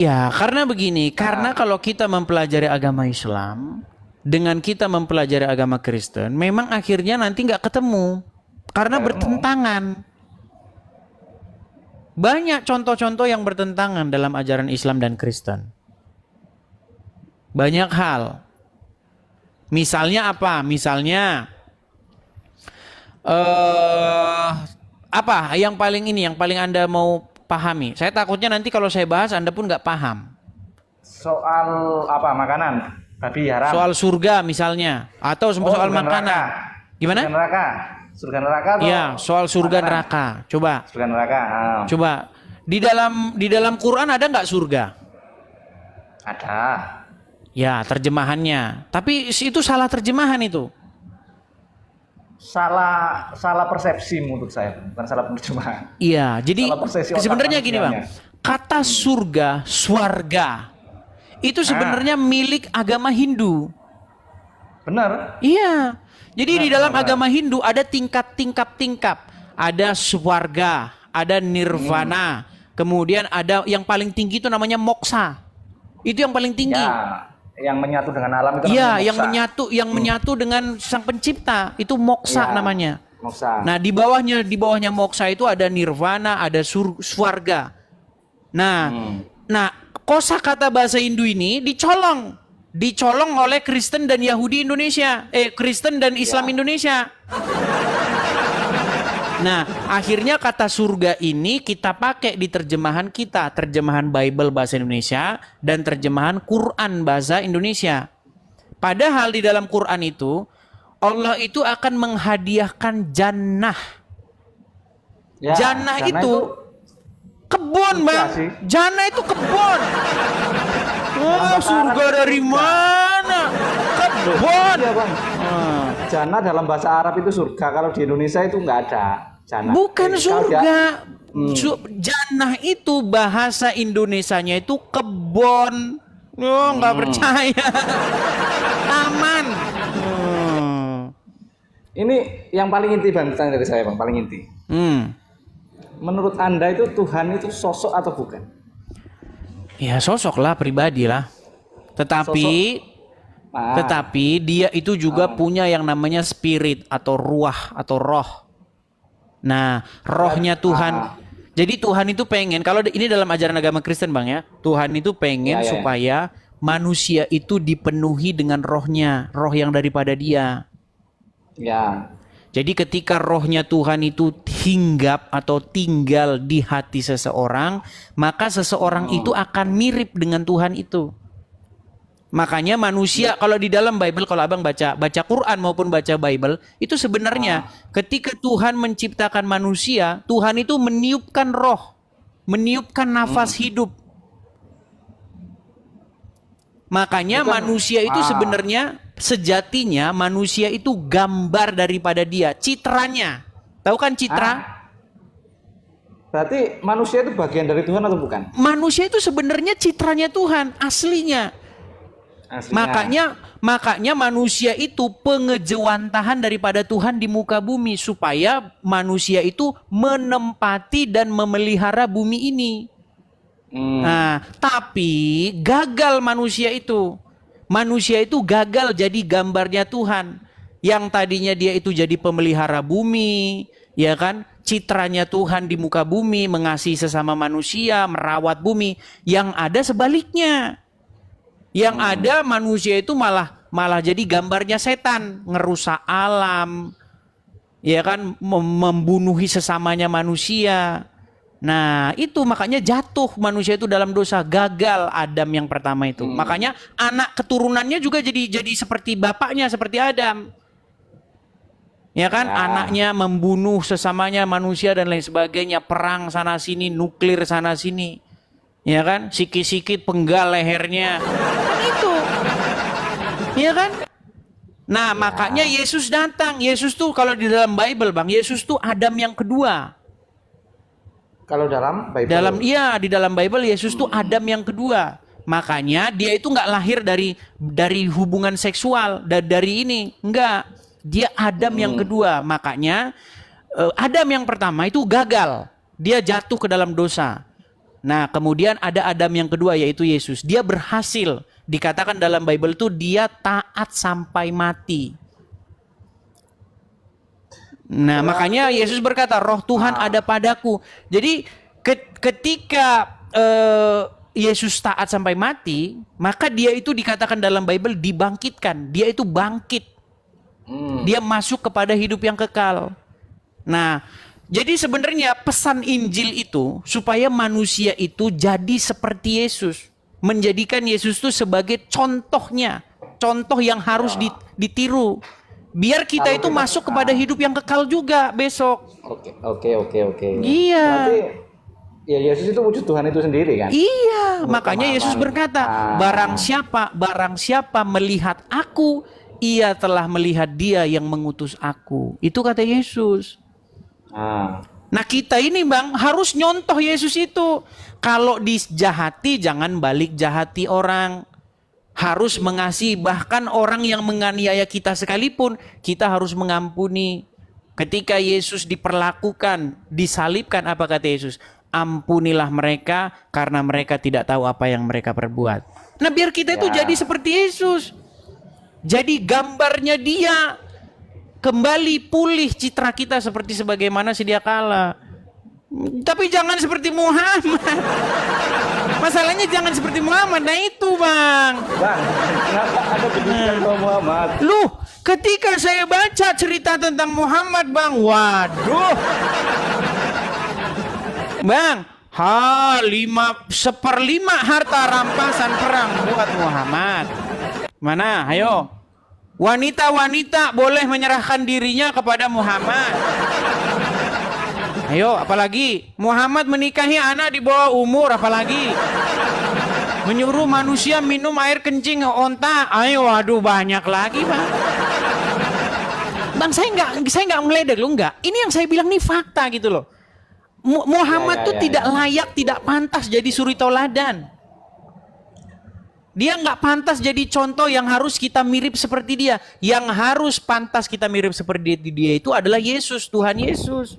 Ya, karena begini, karena kalau kita mempelajari agama Islam dengan kita mempelajari agama Kristen, memang akhirnya nanti nggak ketemu karena bertentangan. Banyak contoh-contoh yang bertentangan dalam ajaran Islam dan Kristen. Banyak hal. Misalnya apa? Misalnya apa yang paling yang paling Anda mau pahami? Saya takutnya nanti kalau saya bahas Anda pun nggak paham. Soal apa? Makanan babi haram. Soal surga misalnya, atau soal makanan. Neraka. Gimana? Surga neraka. Surga neraka atau Iya, soal surga makanan? neraka. Coba. Surga neraka. Coba. Di dalam Quran ada nggak surga? Ada. Ya, terjemahannya. Tapi itu salah terjemahan itu. Salah persepsi menurut saya, bukan salah penerjemahan. Iya, jadi Salah persepsi otak sebenarnya gini Bang. manusianya. Kata surga, swarga, itu sebenarnya milik agama Hindu. Benar. Iya. Jadi di dalam benar. agama Hindu ada tingkat. Ada swarga, ada nirvana. Kemudian ada yang paling tinggi itu namanya moksa. Itu yang paling tinggi. Ya, yang menyatu dengan alam itu Iya, namanya moksa. yang menyatu dengan Sang Pencipta, itu moksa Ya, namanya. moksa. Nah, di bawahnya moksa itu ada nirvana, ada swarga. Nah, kosakata bahasa Hindu ini dicolong oleh Kristen dan Yahudi Indonesia, Kristen dan Islam Indonesia. Nah, akhirnya kata surga ini kita pakai di terjemahan kita, terjemahan Bible bahasa Indonesia dan terjemahan Quran bahasa Indonesia. Padahal di dalam Quran itu Allah itu akan menghadiahkan jannah. Ya, Jannah itu kebun, Bang. sih. Jannah itu kebun. Oh, surga dari mana? Kebun. Iya, Bang. Jannah dalam bahasa Arab itu surga, kalau di Indonesia itu nggak ada jannah. Bukan Jadi, kalau surga. dia- Jannah itu bahasa Indonesianya itu kebun. Oh, nggak percaya. Taman. Ini yang paling inti Bang, pertanyaan dari saya Bang, paling inti. Menurut Anda itu Tuhan itu sosok atau bukan? Ya sosok lah, pribadi lah. Tetapi dia itu juga punya yang namanya spirit atau ruah atau roh. Nah, rohnya Tuhan. Jadi Tuhan itu pengen, kalau ini dalam ajaran agama Kristen Bang ya, Tuhan itu pengen supaya manusia itu dipenuhi dengan rohnya, roh yang daripada dia. Ya. Jadi ketika rohnya Tuhan itu hinggap atau tinggal di hati seseorang, maka seseorang itu akan mirip dengan Tuhan itu. Makanya manusia kalau di dalam Bible, kalau Abang baca Quran maupun baca Bible, itu sebenarnya ketika Tuhan menciptakan manusia, Tuhan itu meniupkan roh, meniupkan nafas hidup. Makanya manusia itu sebenarnya sejatinya manusia itu gambar daripada dia, citranya. Tahu kan citra? Berarti manusia itu bagian dari Tuhan atau bukan? Manusia itu sebenarnya citranya Tuhan, aslinya. Makanya manusia itu pengejawantahan daripada Tuhan di muka bumi supaya manusia itu menempati dan memelihara bumi ini. Nah, tapi gagal manusia itu. Manusia itu gagal jadi gambarnya Tuhan. Yang tadinya dia itu jadi pemelihara bumi, ya kan? Citranya Tuhan di muka bumi, mengasihi sesama manusia, merawat bumi. Yang ada sebaliknya. Yang ada manusia itu malah jadi gambarnya setan, ngerusak alam, ya kan, membunuhi sesamanya manusia. Nah itu makanya jatuh manusia itu dalam dosa, gagal Adam yang pertama itu. Makanya anak keturunannya juga jadi seperti bapaknya, seperti Adam. Ya kan, anaknya membunuh sesamanya manusia dan lain sebagainya, perang sana sini, nuklir sana sini. Ya kan, sikit-sikit penggal lehernya. Itu. Ya kan? Nah, makanya Yesus datang. Yesus tuh kalau di dalam Bible, Bang, Yesus tuh Adam yang kedua. Kalau dalam Bible? Di dalam Bible Yesus tuh Adam yang kedua. Makanya dia itu nggak lahir dari hubungan seksual, dari ini, enggak. Dia Adam yang kedua. Makanya Adam yang pertama itu gagal. Dia jatuh ke dalam dosa. Nah, kemudian ada Adam yang kedua yaitu Yesus. Dia berhasil. Dikatakan dalam Bible itu dia taat sampai mati. Nah, makanya Yesus berkata, Roh Tuhan ada padaku. Jadi ketika Yesus taat sampai mati, maka dia itu dikatakan dalam Bible dibangkitkan. Dia itu bangkit. Dia masuk kepada hidup yang kekal. Nah, jadi sebenarnya pesan Injil itu supaya manusia itu jadi seperti Yesus. Menjadikan Yesus itu sebagai contohnya. Contoh yang harus ditiru. Biar kita itu masuk kepada hidup yang kekal juga besok. Oke. Iya. Berarti ya Yesus itu wujud Tuhan itu sendiri kan? Iya, makanya Yesus berkata, barang siapa melihat aku, ia telah melihat dia yang mengutus aku. Itu kata Yesus. Nah kita ini bang harus nyontoh Yesus itu. Kalau dijahati jangan balik jahati orang. Harus mengasihi, bahkan orang yang menganiaya kita sekalipun kita harus mengampuni. Ketika Yesus diperlakukan, disalibkan, apa kata Yesus? Ampunilah mereka karena mereka tidak tahu apa yang mereka perbuat. Nah biar kita itu jadi seperti Yesus. Jadi gambarnya dia. Kembali pulih citra kita seperti sebagaimana sedia kala. Tapi jangan seperti Muhammad. Masalahnya jangan seperti Muhammad. Nah itu bang. Bang, kenapa ada pendidikan sama Muhammad? Loh, ketika saya baca cerita tentang Muhammad bang, waduh. Bang, 1/5 harta rampasan perang buat Muhammad. Mana? Ayo. Wanita-wanita boleh menyerahkan dirinya kepada Muhammad. Ayo, apalagi? Muhammad menikahi anak di bawah umur, apalagi? Menyuruh manusia minum air kencing onta. Ayo, waduh banyak lagi, Bang. Bang, saya nggak meledek lo, enggak. Ini yang saya bilang nih fakta gitu loh. Muhammad tuh tidak layak, tidak pantas jadi suri tauladan. Dia nggak pantas jadi contoh yang harus kita mirip seperti dia. Yang harus pantas kita mirip seperti dia itu adalah Yesus, Tuhan Yesus.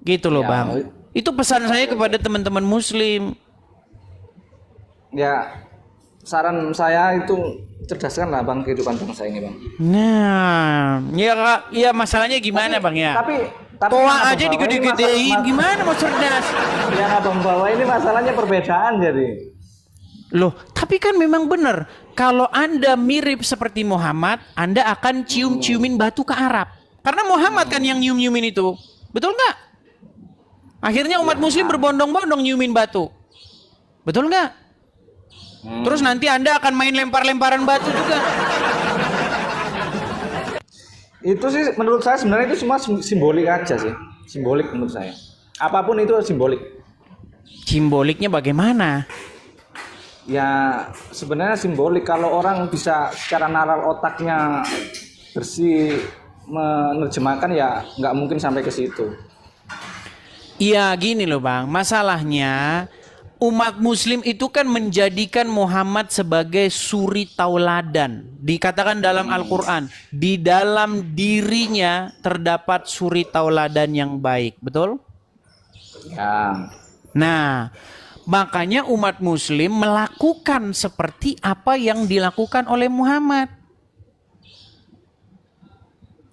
Gitu loh bang. Itu pesan saya kepada teman-teman muslim. Ya, saran saya itu cerdaskanlah bang kehidupan bangsa ini bang. Nah, ya masalahnya gimana bang ya? Tapi toa aja digede-gedein, gimana mau cerdas? Yang abang bawa ini masalahnya perbedaan jadi. Loh, tapi kan memang benar. Kalau Anda mirip seperti Muhammad, Anda akan cium-ciumin batu ke Arab. Karena Muhammad kan yang nyium-nyiumin itu. Betul nggak? Akhirnya umat muslim berbondong-bondong nyiumin batu. Betul nggak? Terus nanti Anda akan main lempar-lemparan batu juga. Itu sih menurut saya sebenarnya itu cuma simbolik aja sih. Simbolik menurut saya. Apapun itu simbolik. Simboliknya bagaimana? Ya sebenarnya simbolik. Kalau orang bisa secara nalar otaknya bersih menerjemahkan ya nggak mungkin sampai ke situ. Iya gini loh bang, masalahnya umat muslim itu kan menjadikan Muhammad sebagai suri tauladan. Dikatakan dalam Al-Quran, di dalam dirinya terdapat suri tauladan yang baik, betul? Ya. Nah, makanya umat muslim melakukan seperti apa yang dilakukan oleh Muhammad.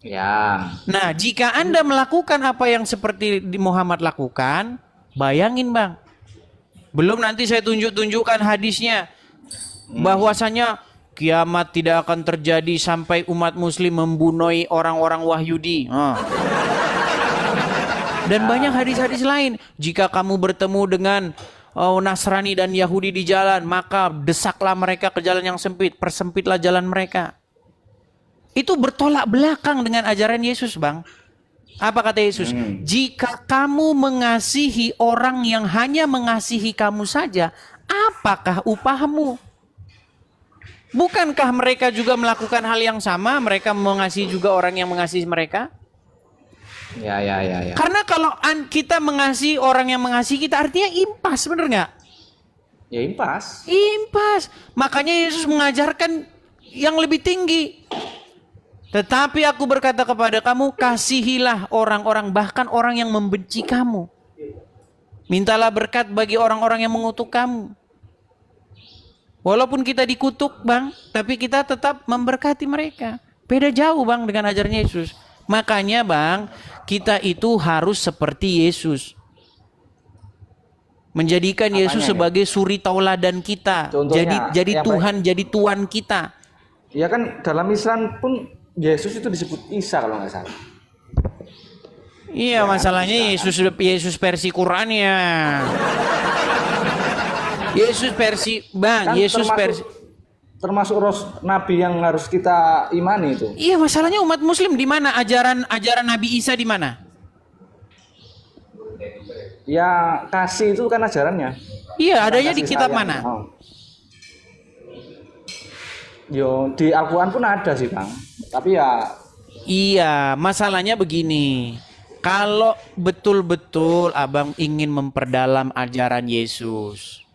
Ya. Nah, jika Anda melakukan apa yang seperti Muhammad lakukan, bayangin bang. Belum nanti saya tunjukkan hadisnya. Bahwasanya kiamat tidak akan terjadi sampai umat muslim membunuh orang-orang Wahyudi. Dan banyak hadis-hadis lain. Jika kamu bertemu dengan Nasrani dan Yahudi di jalan, maka desaklah mereka ke jalan yang sempit. Persempitlah jalan mereka. Itu bertolak belakang dengan ajaran Yesus bang. Apa kata Yesus? Jika kamu mengasihi orang yang hanya mengasihi kamu saja, apakah upahmu? Bukankah mereka juga melakukan hal yang sama? Mereka mengasihi juga orang yang mengasihi mereka? Ya. Karena kalau kita mengasihi orang yang mengasihi kita, artinya impas, bener nggak? Ya impas. Impas. Makanya Yesus mengajarkan yang lebih tinggi. Tetapi aku berkata kepada kamu, kasihilah orang-orang, bahkan orang yang membenci kamu. Mintalah berkat bagi orang-orang yang mengutuk kamu. Walaupun kita dikutuk bang, tapi kita tetap memberkati mereka. Beda jauh bang dengan ajaran Yesus. Makanya bang, kita itu harus seperti Yesus. Menjadikan Yesus sebagai suri tauladan kita. Contohnya, jadi Tuhan, jadi Tuhan kita. Ya kan dalam Islam pun Yesus itu disebut Isa kalau nggak salah. Iya, masalahnya Yesus versi Qurannya. Yesus versi bang, Kan Yesus versi. Termasuk nabi yang harus kita imani itu. Iya, masalahnya umat Muslim di mana ajaran Nabi Isa di mana? Ya kasih itu kan ajarannya. Iya, adanya di Kasih kitab sayang. mana? Oh. Yo di Al-Quran pun ada sih bang. Tapi ya. Iya, masalahnya begini. Kalau betul-betul abang ingin memperdalam ajaran Yesus,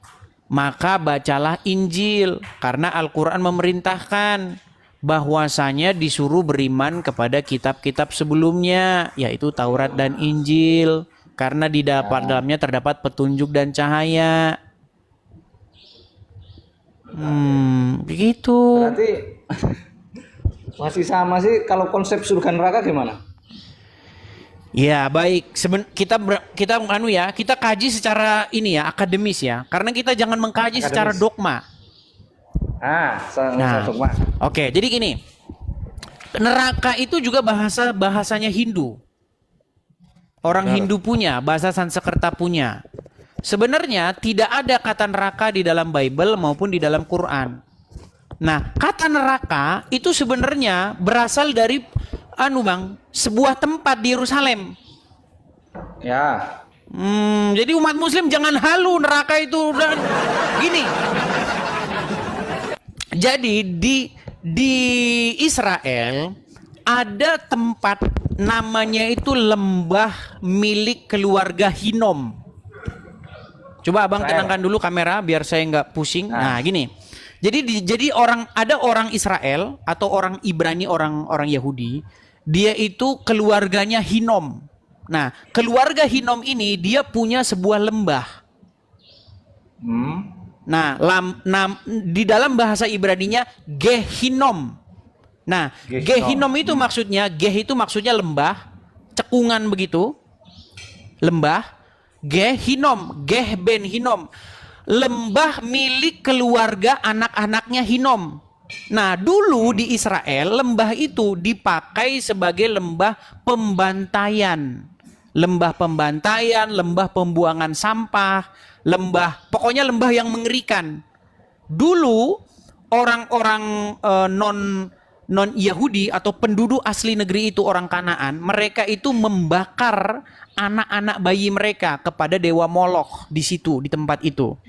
maka bacalah Injil, karena Al-Quran memerintahkan bahwasanya disuruh beriman kepada kitab-kitab sebelumnya, yaitu Taurat dan Injil, karena di dalamnya terdapat petunjuk dan cahaya. Begitu. Berarti masih sama sih. Kalau konsep surga neraka gimana? Ya baik, kita kaji secara ini ya, akademis ya, karena kita jangan mengkaji secara dogma. Dogma. Oke, jadi gini, neraka itu juga bahasanya Hindu. Orang Hindu punya, bahasa Sanskerta punya. Sebenarnya tidak ada kata neraka di dalam Bible maupun di dalam Quran. Nah, kata neraka itu sebenarnya berasal dari sebuah tempat di Yerusalem. Ya. Jadi umat Muslim jangan halu neraka itu dan gini. Jadi di Israel ada tempat namanya itu lembah milik keluarga Hinom. Coba abang tenangkan dulu kamera biar saya nggak pusing. Nah gini. Jadi ada orang Israel atau orang Ibrani, orang Yahudi, dia itu keluarganya Hinom. Nah, keluarga Hinom ini dia punya sebuah lembah. Nah, di dalam bahasa Ibraninya Gehinom. Nah, Gehinom itu maksudnya, itu maksudnya lembah, cekungan begitu. Lembah, Gehinom, Ben Hinom. Lembah milik keluarga anak-anaknya Hinom. Nah, dulu di Israel lembah itu dipakai sebagai lembah pembantaian. Lembah pembantaian, lembah pembuangan sampah, pokoknya lembah yang mengerikan. Dulu orang-orang non Yahudi atau penduduk asli negeri itu, orang Kanaan, mereka itu membakar anak-anak bayi mereka kepada dewa Moloch di situ, di tempat itu.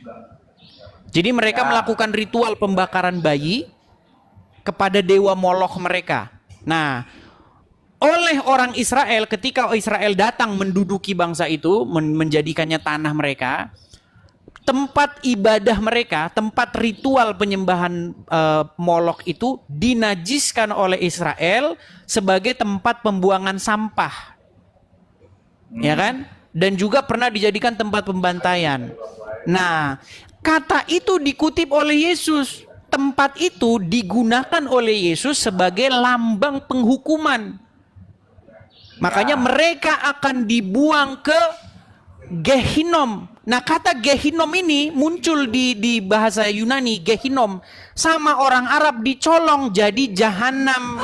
Jadi mereka melakukan ritual pembakaran bayi kepada dewa Moloch mereka. Nah, oleh orang Israel, ketika Israel datang menduduki bangsa itu, menjadikannya tanah mereka, tempat ibadah mereka, tempat ritual penyembahan Moloch itu dinajiskan oleh Israel sebagai tempat pembuangan sampah. Ya kan? Dan juga pernah dijadikan tempat pembantaian. Nah, kata itu dikutip oleh Yesus. Tempat itu digunakan oleh Yesus sebagai lambang penghukuman. Makanya mereka akan dibuang ke Gehinom. Nah, kata Gehinom ini muncul di bahasa Yunani, Gehinom. Sama orang Arab dicolong jadi Jahanam.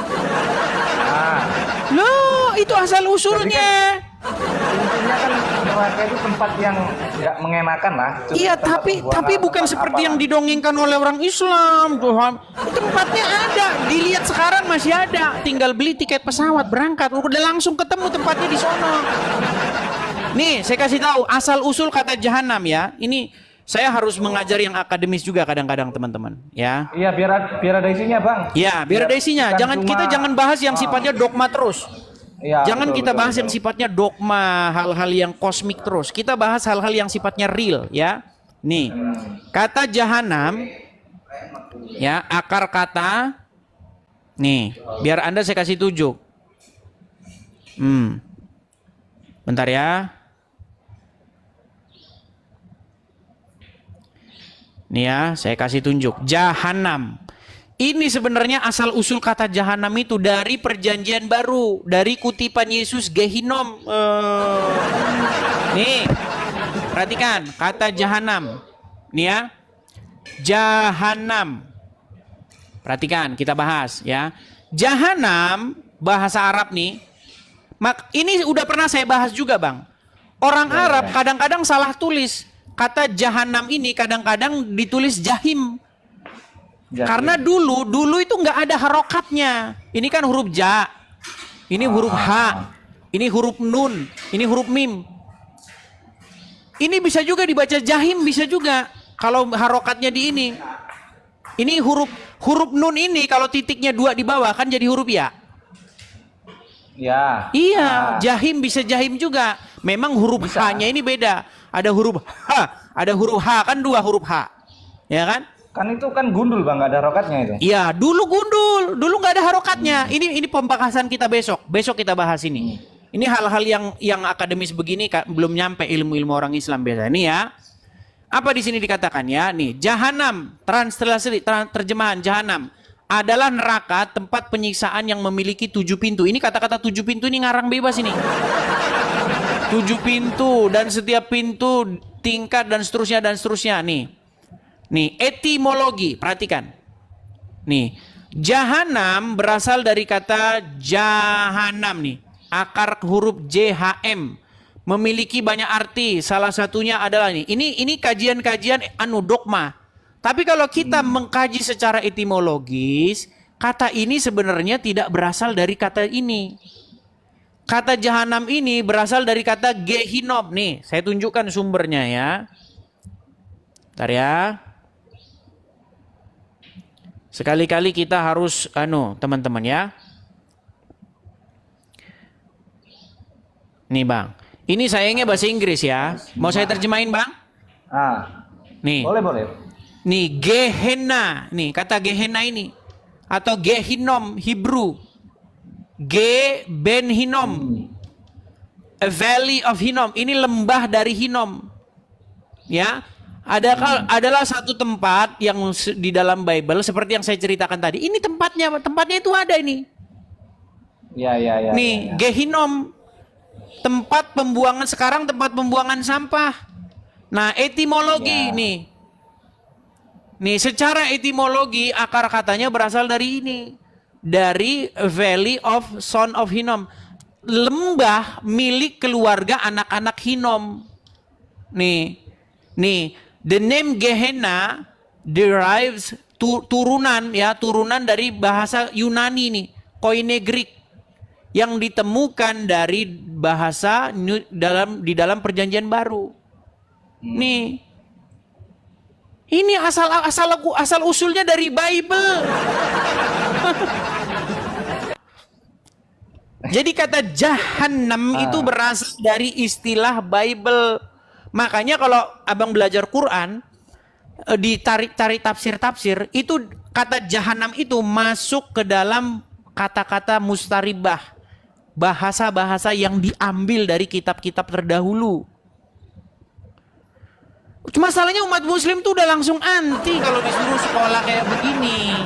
Loh, itu asal usulnya. Intinya kan neraka itu tempat yang nggak mengenakan lah. Iya, tapi bukan seperti yang didongengkan oleh orang Islam, Tuhan. Tempatnya ada, dilihat sekarang masih ada. Tinggal beli tiket pesawat berangkat, udah langsung ketemu tempatnya di sono. Nih, saya kasih tahu asal usul kata Jahanam ya. Ini saya harus mengajar yang akademis juga kadang-kadang teman-teman, ya. Iya, biar ada isinya, Bang. Ya, biar ada isinya. Kita jangan bahas yang sifatnya dogma terus. Ya, jangan kita bahas yang sifatnya dogma, hal-hal yang kosmik terus. Kita bahas hal-hal yang sifatnya real, ya. Nih, kata Jahanam, ya, akar kata, nih, biar Anda saya kasih tunjuk. Bentar ya. Nih ya, saya kasih tunjuk. Jahanam. Ini sebenarnya asal usul kata jahanam itu dari perjanjian baru, dari kutipan Yesus Gehinom. Nih, perhatikan kata jahanam. Nih ya, jahanam. Perhatikan, kita bahas ya. Jahanam bahasa Arab nih. Ini udah pernah saya bahas juga, Bang. Orang Arab kadang-kadang salah tulis. Kata jahanam ini kadang-kadang ditulis jahim. Karena dulu itu nggak ada harokatnya. Ini kan huruf ja, ini huruf ha, ini huruf nun, ini huruf mim. Ini bisa juga dibaca jahim, bisa juga kalau harokatnya di ini. Ini huruf nun ini kalau titiknya 2 di bawah kan jadi huruf ya. Ya. Iya, jahim bisa jahim juga. Memang huruf H-nya ini beda. Ada huruf H, ada huruf H, kan 2 huruf H. Ya kan? Kan itu kan gundul Bang, nggak ada harokatnya itu. Iya, dulu gundul, dulu nggak ada harokatnya. Ini pembahasan kita besok. Besok kita bahas ini. Ini hal-hal yang akademis begini belum nyampe ilmu-ilmu orang Islam biasa. Ini ya. Apa di sini dikatakan ya? Nih, jahanam, terjemahan jahanam adalah neraka tempat penyiksaan yang memiliki 7 pintu. Ini kata-kata 7 pintu ini ngarang bebas ini. 7 pintu dan setiap pintu tingkat dan seterusnya nih. Nih, etimologi, perhatikan. Nih, jahanam berasal dari kata jahanam nih. Akar huruf JHM memiliki banyak arti. Salah satunya adalah nih. Ini kajian-kajian dogma. Tapi kalau kita mengkaji secara etimologis, kata ini sebenarnya tidak berasal dari kata ini. Kata jahanam ini berasal dari kata gehinom. Nih, saya tunjukkan sumbernya ya. Bentar ya. Sekali-kali kita harus teman-teman ya. Nih Bang. Ini sayangnya bahasa Inggris ya. Mau saya terjemahin Bang? Nih. Boleh. Nih Gehenna. Nih kata Gehenna ini. Atau Gehinom Hebrew. Ben Hinnom. A valley of Hinnom. Ini lembah dari Hinnom. Ya. Adalah satu tempat yang di dalam Bible seperti yang saya ceritakan tadi. Ini tempatnya itu ada ini. Ya. Nih, Gehinom. Tempat pembuangan sekarang tempat pembuangan sampah. Nah, etimologi nih. Nih, secara etimologi akar katanya berasal dari ini. Dari Valley of Son of Hinnom. Lembah milik keluarga anak-anak Hinnom. Nih. The name Gehenna derives turunan dari bahasa Yunani nih, Koine Greek yang ditemukan dari bahasa di dalam perjanjian baru. Nih. Ini asal usulnya dari Bible. Jadi kata jahanam itu berasal dari istilah Bible. Makanya kalau abang belajar Quran, ditarik tafsir-tafsir, itu kata jahanam itu masuk ke dalam kata-kata mustaribah. Bahasa-bahasa yang diambil dari kitab-kitab terdahulu. Masalahnya umat muslim tuh udah langsung anti kalau disuruh sekolah kayak begini.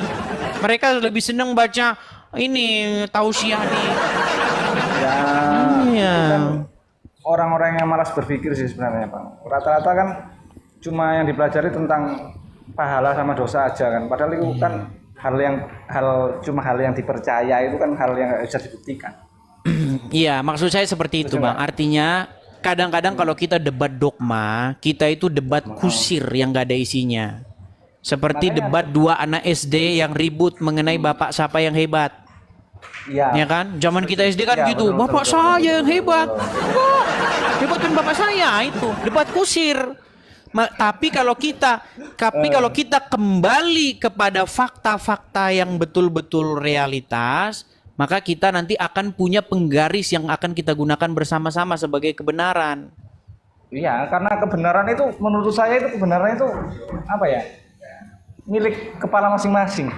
Mereka lebih seneng baca ini tausiah nih. Ya, iya. Orang-orang yang malas berpikir sih sebenarnya Bang. Rata-rata kan cuma yang dipelajari tentang pahala sama dosa aja kan. Padahal itu kan hal yang dipercaya, itu kan hal yang nggak bisa dibuktikan. Iya, maksud saya seperti itu Bang. Artinya kadang-kadang kalau kita debat dogma, kita itu debat kusir yang nggak ada isinya. Seperti debat 2 anak SD yang ribut mengenai bapak siapa yang hebat. Ya kan? Zaman kita SD kan gitu. Betul, bapak saya yang hebat. Wah, hebat kan bapak saya itu. Debat kusir. Tapi kalau kita kembali kepada fakta-fakta yang betul-betul realitas, maka kita nanti akan punya penggaris yang akan kita gunakan bersama-sama sebagai kebenaran. Iya, karena kebenaran itu menurut saya kebenaran itu apa ya? Milik kepala masing-masing.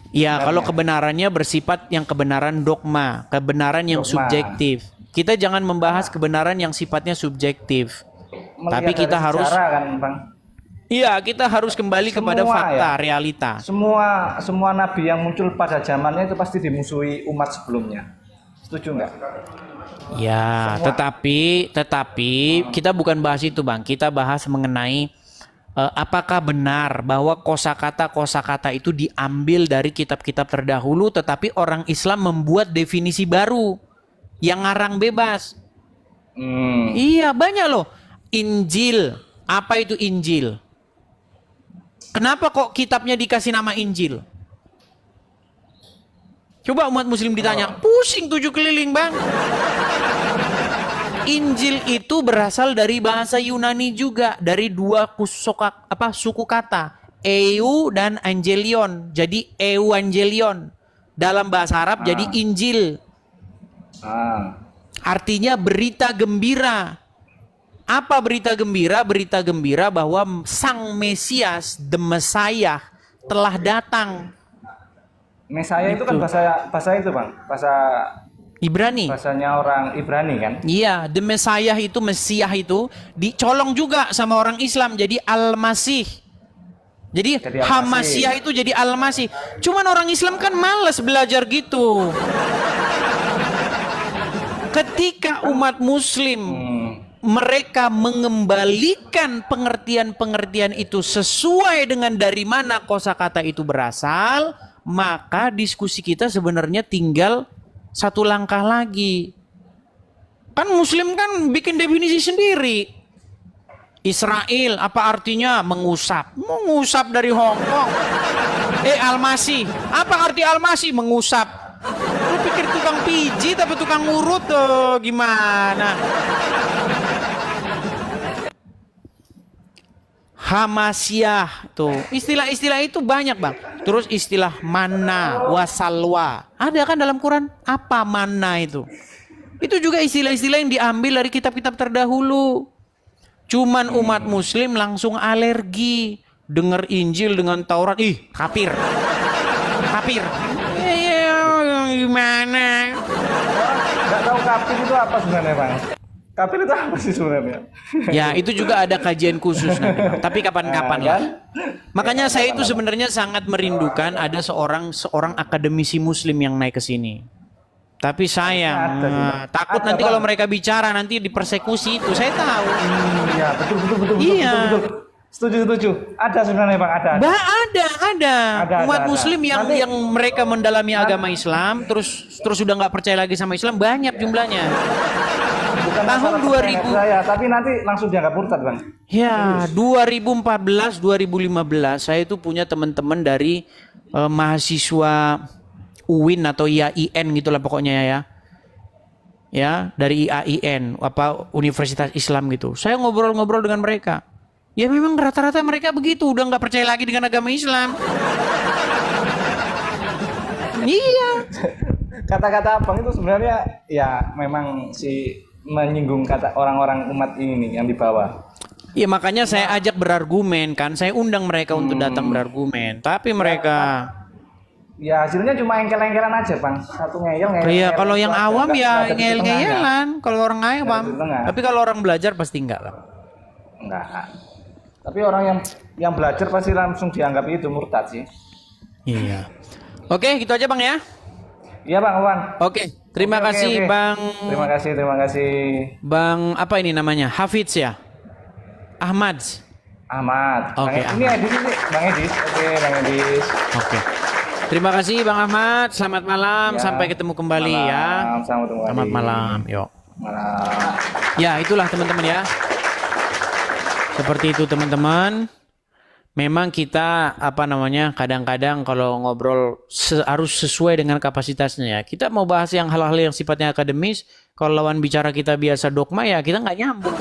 Ya, kalau kebenarannya bersifat yang kebenaran dogma, kebenaran yang subjektif. Kita jangan membahas kebenaran yang sifatnya subjektif. Tapi kita harus kan, Bang. Iya, kita harus kembali kepada Semua fakta, ya. realita. Semua nabi yang muncul pada zamannya itu pasti dimusuhi umat sebelumnya. Setuju nggak? Ya, tetapi kita bukan bahas itu, Bang. Kita bahas mengenai apakah benar bahwa kosakata itu diambil dari kitab-kitab terdahulu, tetapi orang Islam membuat definisi baru yang ngarang bebas. Iya, banyak loh. Injil, apa itu Injil? Kenapa kok kitabnya dikasih nama Injil? Coba umat muslim ditanya, pusing 7 keliling, Bang. Injil itu berasal dari bahasa Yunani juga, dari dua suku kata, eu dan angelion. Jadi evangelion dalam bahasa Arab jadi Injil. Artinya berita gembira. Apa berita gembira? Berita gembira bahwa Sang Mesias, the Messiah, telah datang. Mesias itu kan bahasa itu, Bang. Bahasa Ibrani. Bahasanya orang Ibrani kan? Iya, the Messiah itu, Mesiah itu dicolong juga sama orang Islam jadi Al-Masih. Jadi Hamasiah itu jadi Al-Masih. Cuman orang Islam kan malas belajar gitu. Ketika umat muslim mereka mengembalikan pengertian-pengertian itu sesuai dengan dari mana kosakata itu berasal, maka diskusi kita sebenarnya tinggal satu langkah lagi. Kan muslim kan bikin definisi sendiri. Israel apa artinya? Mengusap. Mengusap dari Hong Kong. Al-Masih. Apa arti Al-Masih? Mengusap. Lu pikir tukang pijit apa tukang urut tuh? Gimana? Hamasiah tuh. Istilah-istilah itu banyak, Bang. Terus istilah mana, wasalwa. Ada kan dalam Quran? Apa mana itu? Itu juga istilah-istilah yang diambil dari kitab-kitab terdahulu. Cuman umat muslim langsung alergi. Dengar Injil dengan Taurat. Ih, kafir. Kafir. Gimana? Nggak tahu kafir itu apa sebenarnya, Bang? Kafir itu apa sih sebenarnya? Ya, itu juga ada kajian khusus nanti, Bang. Tapi kapan-kapan lah. Makanya saya itu sebenarnya sangat merindukan ada seorang akademisi muslim yang naik ke sini. Tapi sayang, takut nanti kalau mereka bicara nanti dipersekusi itu. Saya tahu. Iya, betul. Iya. Setuju. Ada sebenarnya, Bang, ada. Ada. Umat muslim yang mereka mendalami agama Islam terus sudah nggak percaya lagi sama Islam banyak jumlahnya. Bukan tahun 2000 saya, tapi nanti langsung dianggap murtad, Bang. Ya, 2014, 2015 saya itu punya teman-teman dari mahasiswa UIN atau IAIN gitulah pokoknya ya. Ya, dari IAIN apa Universitas Islam gitu. Saya ngobrol-ngobrol dengan mereka. Ya memang rata-rata mereka begitu, udah nggak percaya lagi dengan agama Islam. Iya. Kata-kata Abang itu sebenarnya ya memang menyinggung kata orang-orang umat ini nih yang di bawah. Ya makanya saya ajak berargumen kan, saya undang mereka untuk datang berargumen, tapi mereka ya hasilnya cuma engkel-engkelan aja, Bang. Satu ngeyel. Iya, kalau yang awam ya ngeyel-ngeyelan, kalau orang awam. Tapi kalau orang belajar pasti enggak lah. Enggak. Tapi orang yang belajar pasti langsung dianggap itu murtad sih. Iya. Oke, gitu aja, Bang ya. Iya, Bang. Oke, terima kasih. Bang. Terima kasih. Bang, apa ini namanya? Hafidz ya? Ahmad. Oke. Ini Edis sih, Bang Edis. Oke, Bang Edis. Oke. Terima kasih Bang Ahmad. Selamat malam. Ya. Sampai ketemu kembali ya. Selamat malam. Yuk. Malam. Ya, itulah teman-teman ya. Seperti itu teman-teman. Memang kita kadang-kadang kalau ngobrol harus sesuai dengan kapasitasnya ya. Kita mau bahas yang hal-hal yang sifatnya akademis, kalau lawan bicara kita biasa dogma ya kita nggak nyambung.